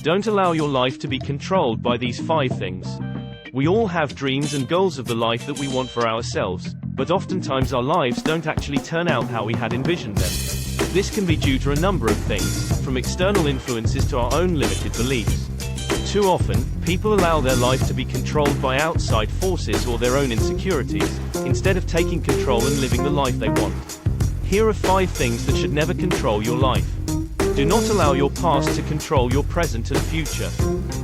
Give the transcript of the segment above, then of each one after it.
Don't allow your life to be controlled by these 5 things. We all have dreams and goals of the life that we want for ourselves, but oftentimes our lives don't actually turn out how we had envisioned them. This can be due to a number of things, from external influences to our own limited beliefs. Too often, people allow their life to be controlled by outside forces or their own insecurities, instead of taking control and living the life they want. Here are 5 things that should never control your life. Do not allow your past to control your present and future.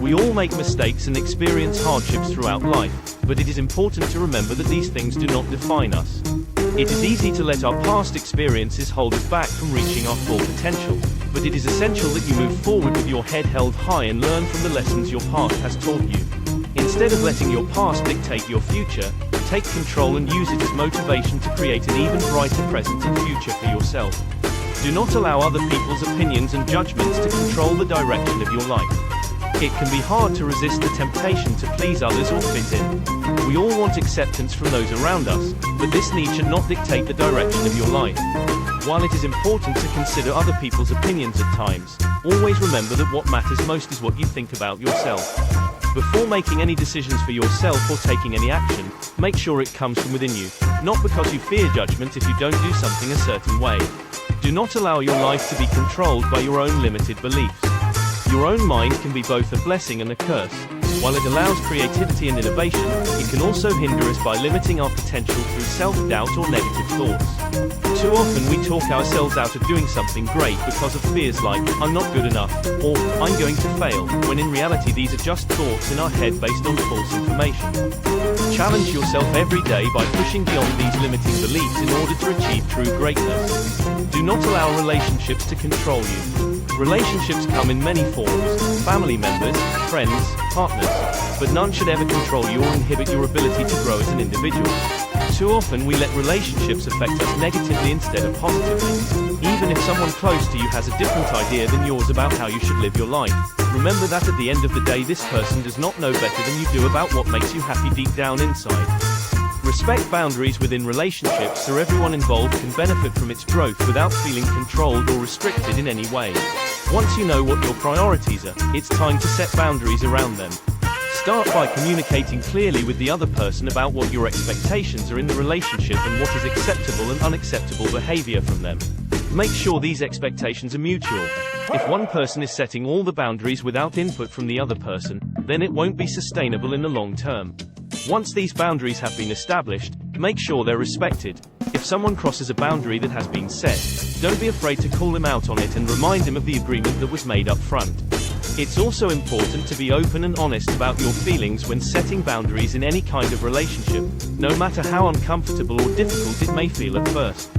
We all make mistakes and experience hardships throughout life, but it is important to remember that these things do not define us. It is easy to let our past experiences hold us back from reaching our full potential, but it is essential that you move forward with your head held high and learn from the lessons your past has taught you. Instead of letting your past dictate your future, take control and use it as motivation to create an even brighter present and future for yourself. Do not allow other people's opinions and judgments to control the direction of your life. It can be hard to resist the temptation to please others or fit in. We all want acceptance from those around us, but this need should not dictate the direction of your life. While it is important to consider other people's opinions at times, always remember that what matters most is what you think about yourself. Before making any decisions for yourself or taking any action, make sure it comes from within you, not because you fear judgment if you don't do something a certain way. Do not allow your life to be controlled by your own limited beliefs. Your own mind can be both a blessing and a curse. While it allows creativity and innovation, it can also hinder us by limiting our potential through self-doubt or negative thoughts. Too often we talk ourselves out of doing something great because of fears like, "I'm not good enough," or "I'm going to fail," when in reality these are just thoughts in our head based on false information. Challenge yourself every day by pushing beyond these limiting beliefs in order to achieve true greatness. Do not allow relationships to control you. Relationships come in many forms: family members, friends, partners, but none should ever control you or inhibit your ability to grow as an individual. Too often we let relationships affect us negatively instead of positively. Even if someone close to you has a different idea than yours about how you should live your life, remember that at the end of the day this person does not know better than you do about what makes you happy deep down inside. Respect boundaries within relationships so everyone involved can benefit from its growth without feeling controlled or restricted in any way. Once you know what your priorities are, it's time to set boundaries around them. Start by communicating clearly with the other person about what your expectations are in the relationship and what is acceptable and unacceptable behavior from them. Make sure these expectations are mutual. If one person is setting all the boundaries without input from the other person, then it won't be sustainable in the long term. Once these boundaries have been established, make sure they're respected. If someone crosses a boundary that has been set, don't be afraid to call him out on it and remind him of the agreement that was made up front. It's also important to be open and honest about your feelings when setting boundaries in any kind of relationship, no matter how uncomfortable or difficult it may feel at first.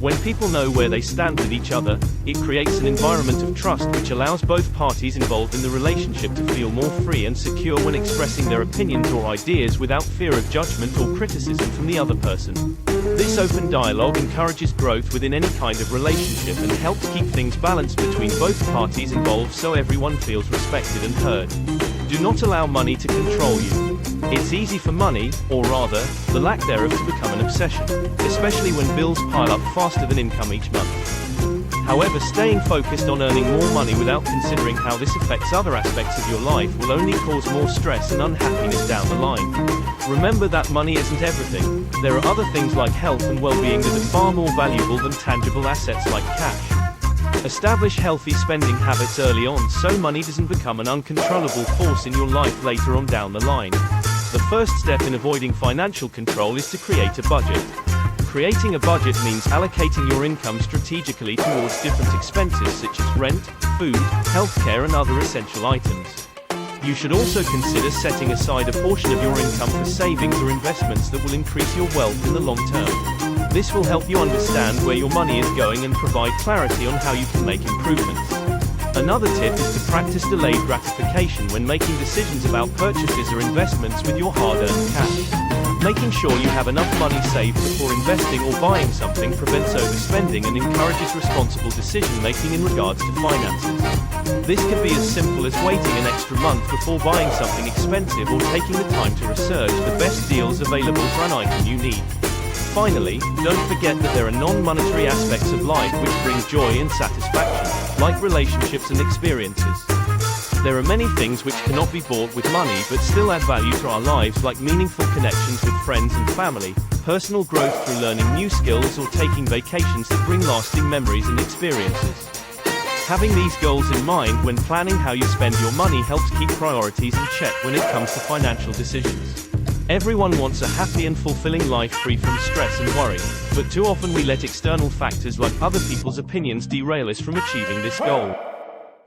When people know where they stand with each other, it creates an environment of trust which allows both parties involved in the relationship to feel more free and secure when expressing their opinions or ideas without fear of judgment or criticism from the other person. This open dialogue encourages growth within any kind of relationship and helps keep things balanced between both parties involved so everyone feels respected and heard. Do not allow money to control you. It's easy for money, or rather, the lack thereof, to become an obsession, especially when bills pile up faster than income each month. However, staying focused on earning more money without considering how this affects other aspects of your life will only cause more stress and unhappiness down the line. Remember that money isn't everything. There are other things like health and well-being that are far more valuable than tangible assets like cash. Establish healthy spending habits early on so money doesn't become an uncontrollable force in your life later on down the line. The first step in avoiding financial control is to create a budget. Creating a budget means allocating your income strategically towards different expenses such as rent, food, healthcare and other essential items. You should also consider setting aside a portion of your income for savings or investments that will increase your wealth in the long term. This will help you understand where your money is going and provide clarity on how you can make improvements. Another tip is to practice delayed gratification when making decisions about purchases or investments with your hard-earned cash. Making sure you have enough money saved before investing or buying something prevents overspending and encourages responsible decision-making in regards to finances. This can be as simple as waiting an extra month before buying something expensive or taking the time to research the best deals available for an item you need. Finally, don't forget that there are non-monetary aspects of life which bring joy and satisfaction, like relationships and experiences. There are many things which cannot be bought with money but still add value to our lives, like meaningful connections with friends and family, personal growth through learning new skills, or taking vacations that bring lasting memories and experiences. Having these goals in mind when planning how you spend your money helps keep priorities in check when it comes to financial decisions. Everyone wants a happy and fulfilling life free from stress and worry, but too often we let external factors like other people's opinions derail us from achieving this goal.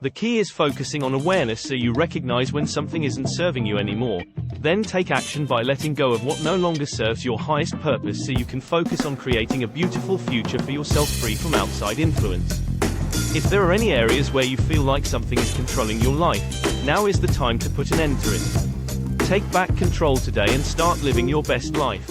The key is focusing on awareness so you recognize when something isn't serving you anymore. Then take action by letting go of what no longer serves your highest purpose so you can focus on creating a beautiful future for yourself free from outside influence. If there are any areas where you feel like something is controlling your life, now is the time to put an end to it. Take back control today and start living your best life.